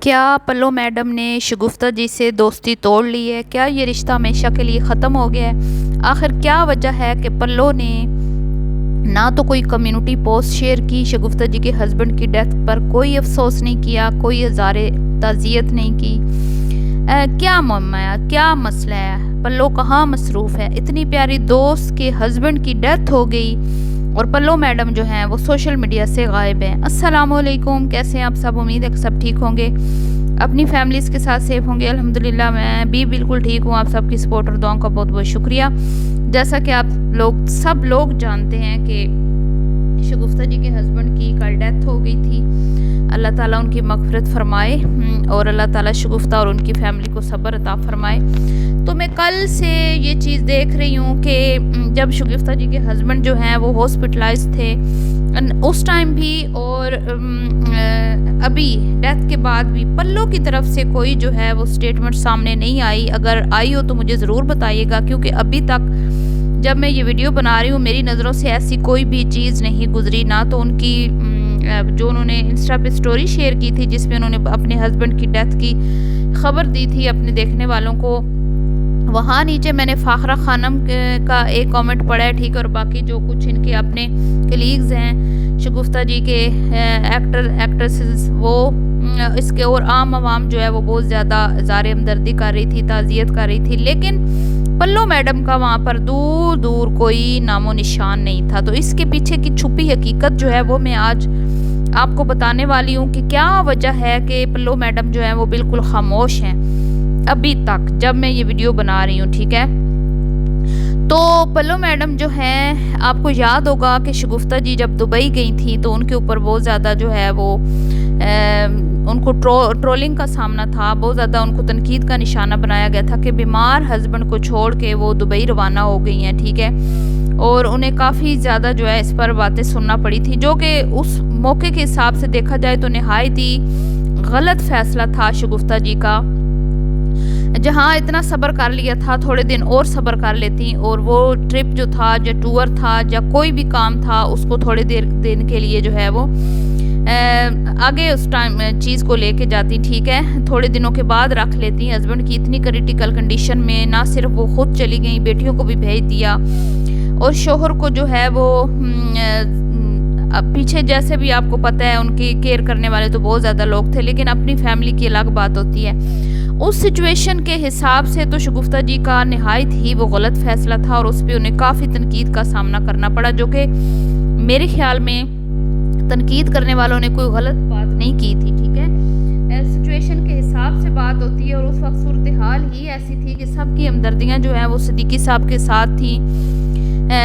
क्या पल्लो मैडम ने शगुफ्ता जी से दोस्ती तोड़ ली है? क्या ये रिश्ता हमेशा के लिए ख़त्म हो गया है? आखिर क्या वजह है कि पल्लो ने ना तो कोई कम्युनिटी पोस्ट शेयर की, शगुफ्ता जी के हस्बैंड की डेथ पर कोई अफसोस नहीं किया, कोई इज़हारे ताज़ियत नहीं की। क्या मम्मा है, क्या मसला है? पल्लो कहाँ मसरूफ़ है? इतनी प्यारी दोस्त के हस्बैंड की डेथ हो गई और पल्लो मैडम जो हैं वो सोशल मीडिया से गायब हैं। अस्सलामुअलैकुम, कैसे हैं आप सब? उम्मीद है कि सब ठीक होंगे, अपनी फैमिलीज़ के साथ सेफ होंगे। अल्हम्दुलिल्लाह मैं भी बिल्कुल ठीक हूँ। आप सबकी सपोर्ट और दुआओं का बहुत बहुत शुक्रिया। जैसा कि आप लोग सब लोग जानते हैं कि शगुफ्ता जी के हस्बैंड की कल डेथ हो गई थी। अल्लाह ताला उनकी मग़फ़िरत फ़रमाए और अल्लाह ताला शगुफ्ता और उनकी फ़ैमिली को सब्र अता फ़रमाए। तो मैं कल से ये चीज़ देख रही हूँ कि जब शगुफ्ता जी के हस्बैंड जो हैं वो हॉस्पिटलाइज थे उस टाइम भी और अभी डेथ के बाद भी पल्लो की तरफ से कोई जो है वो स्टेटमेंट सामने नहीं आई। अगर आई हो तो मुझे ज़रूर बताइएगा, क्योंकि अभी तक जब मैं ये वीडियो बना रही हूँ मेरी नज़रों से ऐसी कोई भी चीज़ नहीं गुजरी। ना तो उनकी जो उन्होंने इंस्टा पे स्टोरी शेयर की थी जिसमें उन्होंने अपने हस्बैंड की डेथ की खबर दी थी अपने देखने वालों को, वहाँ नीचे मैंने फ़ाखरा खानम का एक कमेंट पढ़ा है, ठीक है। और बाकी जो कुछ इनके अपने कलीग्स हैं शगुफ्ता जी के एक्टर एक्ट्रेसेस वो इसके और आम आवाम जो है वो बहुत ज़्यादा इज़हार हमदर्दी कर रही थी, ताज़ियत कर रही थी, लेकिन पल्लो मैडम का वहाँ पर दूर दूर कोई नामो निशान नहीं था। तो इसके पीछे की छुपी हकीकत जो है वो मैं आज आपको बताने वाली हूँ कि क्या वजह है कि पल्लो मैडम जो है वो बिल्कुल खामोश हैं अभी तक, जब मैं ये वीडियो बना रही हूँ, ठीक है। तो पल्लो मैडम जो हैं, आपको याद होगा कि शगुफ्ता जी जब दुबई गई थी तो उनके ऊपर बहुत ज़्यादा जो है वो उनको ट्रोलिंग का सामना था, बहुत ज़्यादा उनको तनकीद का निशाना बनाया गया था कि बीमार हस्बैंड को छोड़ के वो दुबई रवाना हो गई हैं, ठीक है। और उन्हें काफ़ी ज़्यादा जो है इस पर बातें सुनना पड़ी थी, जो कि उस मौके के हिसाब से देखा जाए तो नहायत ही गलत फ़ैसला था शगुफ्ता जी का। जहाँ इतना सब्र कर लिया था, थोड़े दिन और सब्र कर लेती और वो ट्रिप जो था या टूर था या कोई भी काम था उसको थोड़ी देर दिन के लिए जो है वो आगे उस टाइम चीज़ को लेके जाती, ठीक है। थोड़े दिनों के बाद रख लेती। हस्बैंड की इतनी क्रिटिकल कंडीशन में ना सिर्फ वो खुद चली गई, बेटियों को भी भेज दिया और शोहर को जो है वो अब पीछे जैसे भी आपको पता है उनकी केयर करने वाले तो बहुत ज़्यादा लोग थे, लेकिन अपनी फैमिली की अलग बात होती है। उस सिचुएशन के हिसाब से तो शगुफ्ता जी का नहायत ही वो गलत फैसला था और उस पर उन्हें काफ़ी तनकीद का सामना करना पड़ा, जो कि मेरे ख्याल में तनकीद करने वालों ने कोई गलत बात नहीं की थी, ठीक है। सिचुएशन के हिसाब से बात होती है और उस वक्त सूरत हाल ही ऐसी थी कि सबकी हमदर्दियाँ जो हैं वो सिद्दीकी साहब के साथ थी।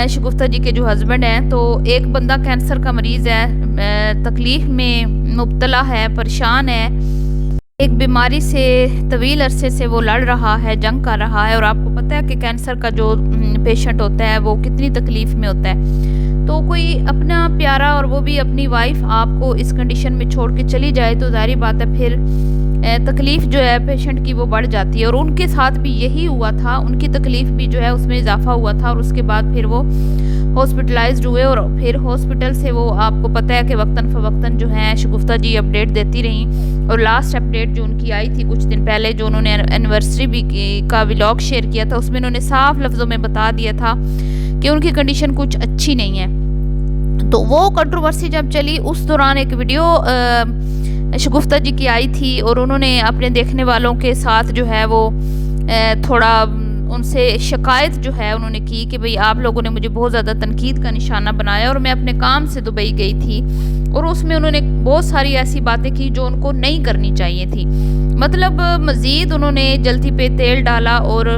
शगुफ्ता जी के जो हस्बैंड हैं, तो एक बंदा कैंसर का मरीज़ है, तकलीफ़ में मुब्तला है, परेशान है, एक बीमारी से तवील अरसे से वो लड़ रहा है, जंग कर रहा है। और आपको पता है कि कैंसर का जो पेशेंट होता है वो कितनी तकलीफ़ में होता है। तो कोई अपना प्यारा और वो भी अपनी वाइफ आपको इस कंडीशन में छोड़ के चली जाए तो ज़ाहिर बात है फिर तकलीफ़ जो है पेशेंट की वो बढ़ जाती है। और उनके साथ भी यही हुआ था, उनकी तकलीफ़ भी जो है उसमें इजाफा हुआ था और उसके बाद फिर वो हॉस्पिटलाइज्ड हुए और फिर हॉस्पिटल से वो आपको पता है कि वक्तन फ़वक्तन जो है शगुफ्ता जी अपडेट देती रहीं। और लास्ट अपडेट जो उनकी आई थी कुछ दिन पहले, जो उन्होंने एनिवर्सरी भी का व्लॉग शेयर किया था, उसमें उन्होंने साफ लफ्ज़ों में बता दिया था कि उनकी कंडीशन कुछ अच्छी नहीं है। तो वो कंट्रोवर्सी जब चली उस दौरान एक वीडियो शगुफ्ता जी की आई थी और उन्होंने अपने देखने वालों के साथ जो है वो थोड़ा उनसे शिकायत जो है उन्होंने की कि भाई आप लोगों ने मुझे बहुत ज़्यादा तनकीद का निशाना बनाया और मैं अपने काम से दुबई गई थी। और उसमें उन्होंने बहुत सारी ऐसी बातें की जो उनको नहीं करनी चाहिए थी। मतलब मज़ीद उन्होंने जल्दी पे तेल डाला और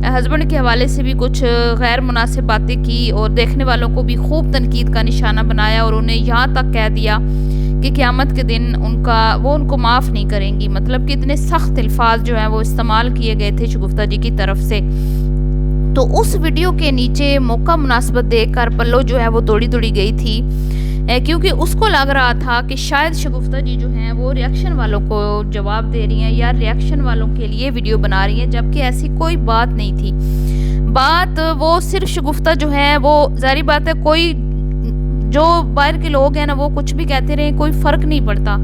हस्बैंड के हवाले से भी कुछ गैर मुनासिब बातें की और देखने वालों को भी खूब तनकीद का निशाना बनाया और उन्हें यहाँ तक कह दिया कि क़यामत के दिन उनको माफ़ नहीं करेंगी। मतलब कि इतने सख्त अल्फाज जो हैं वो इस्तेमाल किए गए थे शगुफ्ता जी की तरफ से। तो उस वीडियो के नीचे मौका मुनासिबत देखकर पल्लो जो है वो दौड़ी दौड़ी गई थी, क्योंकि उसको लग रहा था कि शायद शगुफ्ता जी जो हैं वो रिएक्शन वालों को जवाब दे रही हैं या रिएक्शन वालों के लिए वीडियो बना रही हैं, जबकि ऐसी कोई बात नहीं थी। बात वो सिर्फ शगुफ्ता जो है वो ज़ाहिर बात है कोई जो बाहर के लोग हैं ना वो कुछ भी कहते रहे, कोई फ़र्क नहीं पड़ता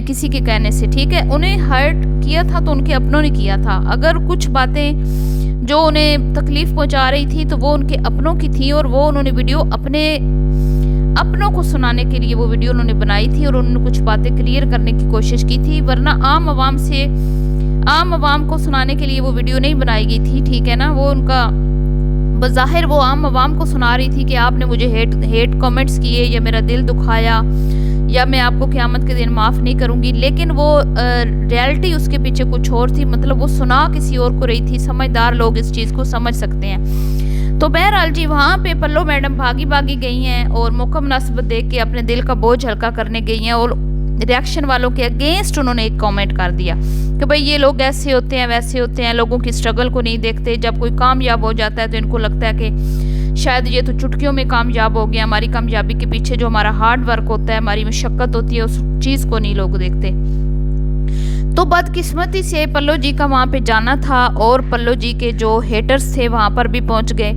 किसी के कहने से, ठीक है। उन्हें हर्ट किया था तो उनके अपनों ने किया था। अगर कुछ बातें जो उन्हें तकलीफ़ पहुंचा रही थी तो वो उनके अपनों की थी, और वो उन्होंने वीडियो अपने अपनों को सुनाने के लिए वो वीडियो उन्होंने बनाई थी, और उन्होंने कुछ बातें क्लियर करने की कोशिश की थी। वरना आम आवाम को सुनाने के लिए वो वीडियो नहीं बनाई गई थी, ठीक है ना। वो उनका बज़ाहिर वो आम आवाम को सुना रही थी कि आपने मुझे हेट कमेंट्स किए या मेरा दिल दुखाया या मैं आपको क़यामत के दिन माफ़ नहीं करूँगी, लेकिन वो रियलिटी उसके पीछे कुछ और थी। मतलब वो सुना किसी और को रही थी। समझदार लोग इस चीज़ को समझ सकते हैं। तो बहरहाल जी वहाँ पे पल्लो मैडम भागी गई हैं और मौका मुनासिबत देख के अपने दिल का बोझ हल्का करने गई हैं, और रिएक्शन वालों के अगेंस्ट उन्होंने एक कमेंट कर दिया कि भाई ये लोग ऐसे होते हैं वैसे होते हैं, लोगों की स्ट्रगल को नहीं देखते। जब कोई कामयाब हो जाता है तो इनको लगता है कि शायद ये तो चुटकियों में कामयाब हो गया। हमारी कामयाबी के पीछे जो हमारा हार्ड वर्क होता है, हमारी मशक्क़त होती है, उस चीज़ को नहीं लोग देखते। तो बदकिस्मती से पल्लो जी का वहाँ पे जाना था, और पल्लो जी के जो हेटर्स थे वहाँ पर भी पहुँच गए।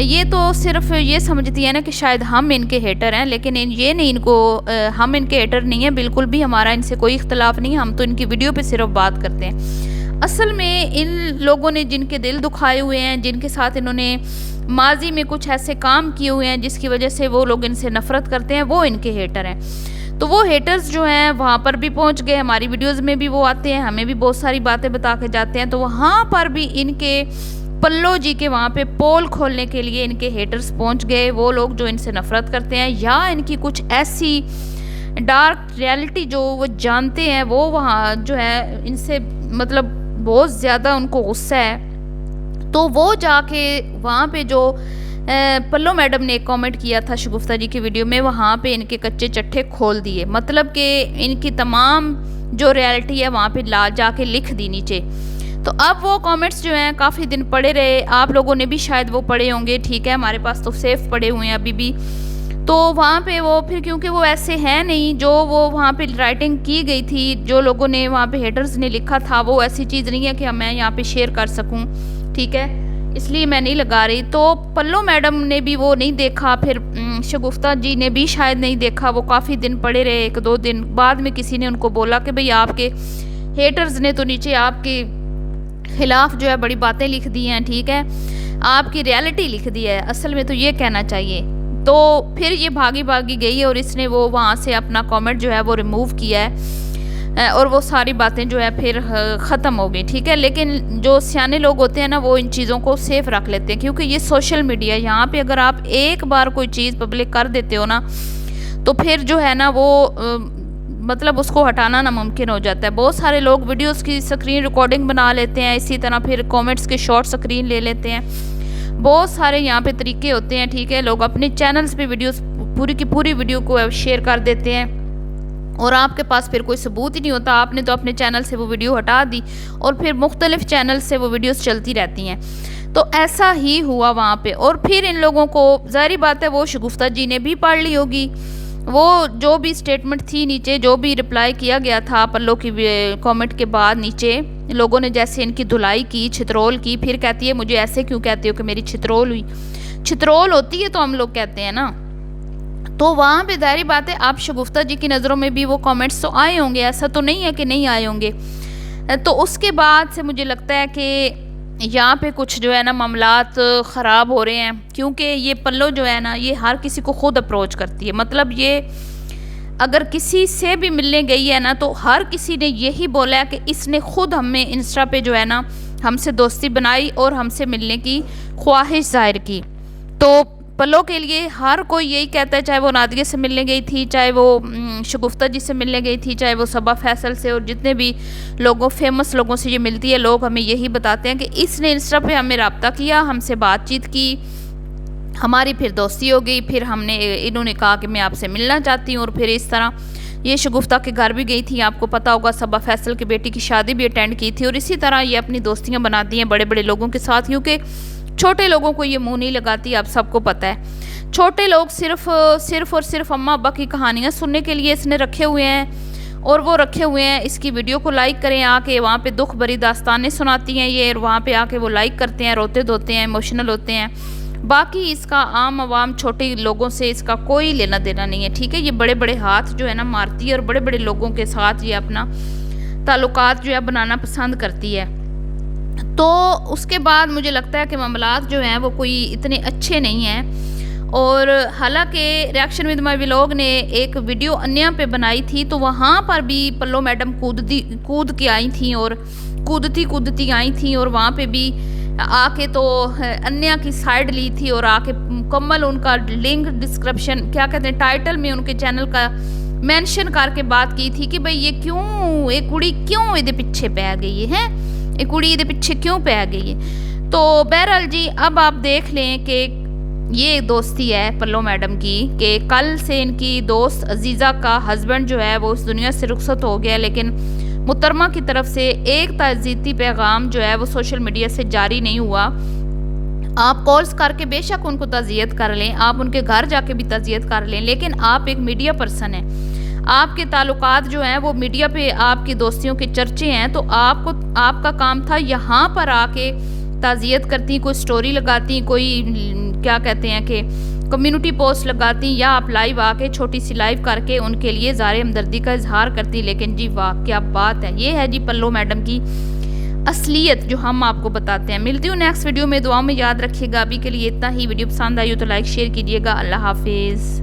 ये तो सिर्फ ये समझती है ना कि शायद हम इनके हेटर हैं, लेकिन ये नहीं, इनको हम इनके हेटर नहीं हैं, बिल्कुल भी हमारा इनसे कोई इख्तलाफ नहीं है। हम तो इनकी वीडियो पे सिर्फ बात करते हैं। असल में इन लोगों ने जिनके दिल दुखाए हुए हैं, जिनके साथ इन्होंने माजी में कुछ ऐसे काम किए हुए हैं जिसकी वजह से वो लोग इनसे नफ़रत करते हैं, वो इनके हेटर हैं। तो वो हेटर्स जो हैं वहाँ पर भी पहुँच गए। हमारी वीडियोस में भी वो आते हैं, हमें भी बहुत सारी बातें बता के जाते हैं। तो वहाँ पर भी इनके पल्लो जी के वहाँ पे पोल खोलने के लिए इनके हेटर्स पहुँच गए। वो लोग जो इनसे नफ़रत करते हैं या इनकी कुछ ऐसी डार्क रियलिटी जो वो जानते हैं, वो वहाँ जो है इनसे मतलब बहुत ज़्यादा उनको गुस्सा है। तो वो जाके वहाँ पे जो पल्लो मैडम ने एक कमेंट किया था शगुफ्ता जी की वीडियो में, वहाँ पे इनके कच्चे चट्टे खोल दिए। मतलब कि इनकी तमाम जो रियलिटी है वहाँ पे ला जाके लिख दी नीचे। तो अब वो कमेंट्स जो हैं काफ़ी दिन पड़े रहे, आप लोगों ने भी शायद वो पढ़े होंगे, ठीक है। हमारे पास तो सेफ पड़े हुए हैं अभी भी। तो वहाँ पे वो फिर क्योंकि वो ऐसे हैं नहीं, जो वो वहाँ पे राइटिंग की गई थी, जो लोगों ने वहाँ पे हेटर्स ने लिखा था, वो ऐसी चीज़ नहीं है कि मैं यहाँ पे शेयर कर सकूँ, ठीक है, इसलिए मैं नहीं लगा रही। तो पल्लो मैडम ने भी वो नहीं देखा, फिर शगुफ्ता जी ने भी शायद नहीं देखा। वो काफ़ी दिन पड़े रहे, 1-2 दिन बाद में किसी ने उनको बोला कि भाई आपके हेटर्स ने तो नीचे आपके खिलाफ जो है बड़ी बातें लिख दी हैं, ठीक है, आपकी रियलिटी लिख दी है, असल में तो ये कहना चाहिए। तो फिर ये भागी गई और इसने वो वहाँ से अपना कमेंट जो है वो रिमूव किया है, और वो सारी बातें जो है फिर ख़त्म हो गई, ठीक है। लेकिन जो सियाने लोग होते हैं ना, वो इन चीज़ों को सेफ रख लेते हैं, क्योंकि ये सोशल मीडिया, यहाँ पे अगर आप एक बार कोई चीज़ पब्लिक कर देते हो ना, तो फिर जो है ना वो मतलब उसको हटाना नामुमकिन हो जाता है। बहुत सारे लोग वीडियोस की स्क्रीन रिकॉर्डिंग बना लेते हैं, इसी तरह फिर कमेंट्स के शॉर्ट स्क्रीन ले लेते हैं। बहुत सारे यहाँ पे तरीके होते हैं, ठीक है। लोग अपने चैनल्स पे वीडियोस पूरी की पूरी वीडियो को शेयर कर देते हैं, और आपके पास फिर कोई सबूत ही नहीं होता। आपने तो अपने चैनल से वो वीडियो हटा दी, और फिर मुख्तलिफ चैनल से वो वीडियोस चलती रहती हैं। तो ऐसा ही हुआ वहाँ पे। और फिर इन लोगों को ज़ाहिर बात है वो शगुफ्ता जी ने भी पढ़ ली होगी, वो जो भी स्टेटमेंट थी नीचे, जो भी रिप्लाई किया गया था पल्लो की कमेंट के बाद, नीचे लोगों ने जैसे इनकी धुलाई की, छितरोल की। फिर कहती है मुझे ऐसे क्यों कहती हो कि मेरी छितरोल हुई, छितरोल होती है तो हम लोग कहते हैं ना। तो वहाँ पे ज़ाहिर बात है आप शगुफ्ता जी की नज़रों में भी वो कमेंट्स तो आए होंगे, ऐसा तो नहीं है कि नहीं आए होंगे। तो उसके बाद से मुझे लगता है कि यहाँ पे कुछ जो है ना मामलात ख़राब हो रहे हैं, क्योंकि ये पल्लो जो है ना ये हर किसी को ख़ुद अप्रोच करती है। मतलब ये अगर किसी से भी मिलने गई है ना, तो हर किसी ने यही बोला है कि इसने ख़ुद हमें इंस्टा पे जो है ना हमसे दोस्ती बनाई और हमसे मिलने की ख्वाहिश ज़ाहिर की। तो पल्लो के लिए हर कोई यही कहता है, चाहे वो नादिया से मिलने गई थी, चाहे वो शगुफ्ता जी से मिलने गई थी, चाहे वो सबा फैसल से, और जितने भी लोगों फेमस लोगों से ये मिलती है, लोग हमें यही बताते हैं कि इसने इंस्टा पे हमें रब्ता किया, हमसे बातचीत की, हमारी फिर दोस्ती हो गई, फिर इन्होंने कहा कि मैं आपसे मिलना चाहती हूँ, और फिर इस तरह ये शगुफ्ता के घर भी गई थी। आपको पता होगा सबा फैसल की बेटी की शादी भी अटेंड की थी, और इसी तरह ये अपनी दोस्तियाँ बनाती हैं बड़े बड़े लोगों के साथ, क्योंकि छोटे लोगों को ये मुंह नहीं लगाती, आप सबको पता है। छोटे लोग सिर्फ और सिर्फ अम्मा अब्बा की कहानियाँ सुनने के लिए इसने रखे हुए हैं, और वो रखे हुए हैं इसकी वीडियो को लाइक करें आके, वहाँ पे दुख भरी दास्तानें सुनाती हैं ये, और वहाँ पे आके वो लाइक करते हैं, रोते धोते हैं, इमोशनल होते हैं, बाकी इसका आम आवाम छोटे लोगों से इसका कोई लेना देना नहीं है, ठीक है। ये बड़े बड़े हाथ जो है ना मारती है और बड़े बड़े लोगों के साथ ये अपना ताल्लुकात जो है बनाना पसंद करती है। तो उसके बाद मुझे लगता है कि मामलात जो हैं वो कोई इतने अच्छे नहीं हैं। और हालांकि रिएक्शन विद माय व्लॉग ने एक वीडियो अन्या पे बनाई थी, तो वहाँ पर भी पल्लो मैडम कूद के आई थी और कूदती आई थी, और वहाँ पे भी आके तो अन्या की साइड ली थी और आके मुकम्मल उनका लिंक डिस्क्रिप्शन क्या कहते हैं टाइटल में उनके चैनल का मेंशन करके बात की थी कि भाई ये क्यों एक कुड़ी क्यों इहदे पीछे पै गई है, एक कुड़ी इहदे पीछे क्यों पै गई है। तो बहरहाल जी अब आप देख लें कि ये दोस्ती है पल्लो मैडम की कि कल से इनकी दोस्त अजीज़ा का हस्बैंड जो है वो इस दुनिया से रुखसत हो गया, लेकिन मुहतरमा की तरफ से एक ताज़ीती पैगाम जो है वो सोशल मीडिया से जारी नहीं हुआ। आप कॉल्स करके बेशक उनको ताज़ियत कर लें, आप उनके घर जाके भी ताज़ियत कर लें, लेकिन आप एक मीडिया पर्सन हैं, आपके ताल्लुकात जो हैं वो मीडिया पे आपकी दोस्तियों के चर्चे हैं, तो आपका काम था यहाँ पर आके ताज़ियत करती, कोई स्टोरी लगाती, कोई क्या कहते हैं कि कम्युनिटी पोस्ट लगाती, या आप लाइव आके छोटी सी लाइव करके उनके लिए ज़ारे हमदर्दी का इजहार करती। लेकिन जी वाह क्या बात है, ये है जी पल्लो मैडम की असलियत जो हम आपको बताते हैं। मिलती हूँ नेक्स्ट वीडियो में, दुआओं में याद रखिएगा। अभी के लिए इतना ही। वीडियो पसंद आई हो तो लाइक शेयर कीजिएगा। अल्लाह हाफिज़।